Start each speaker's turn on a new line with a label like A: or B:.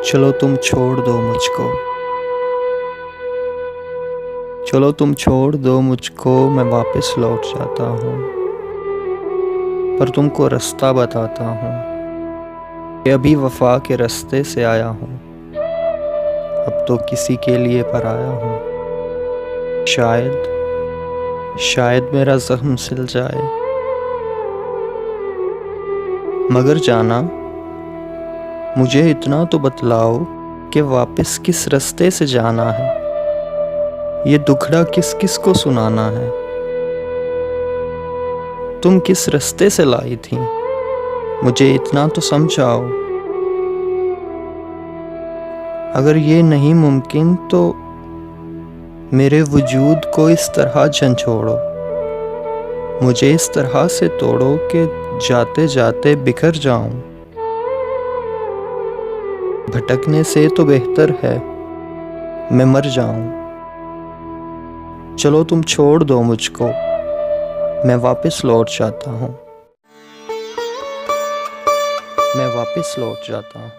A: चलो तुम छोड़ दो मुझको, चलो तुम छोड़ दो मुझको, मैं वापस लौट जाता हूँ। पर तुमको रास्ता बताता हूँ कि अभी वफा के रास्ते से आया हूँ, अब तो किसी के लिए पराया हूँ। शायद मेरा जख्म सिल जाए, मगर जाना मुझे इतना तो बतलाओ कि वापस किस रास्ते से जाना है। ये दुखड़ा किस किस को सुनाना है। तुम किस रास्ते से लाई थी, मुझे इतना तो समझाओ। अगर ये नहीं मुमकिन तो मेरे वजूद को इस तरह झंझोड़ो, मुझे इस तरह से तोड़ो कि जाते जाते बिखर जाऊं। भटकने से तो बेहतर है मैं मर जाऊं। चलो तुम छोड़ दो मुझको, मैं वापस लौट जाता हूँ, मैं वापस लौट जाता हूँ।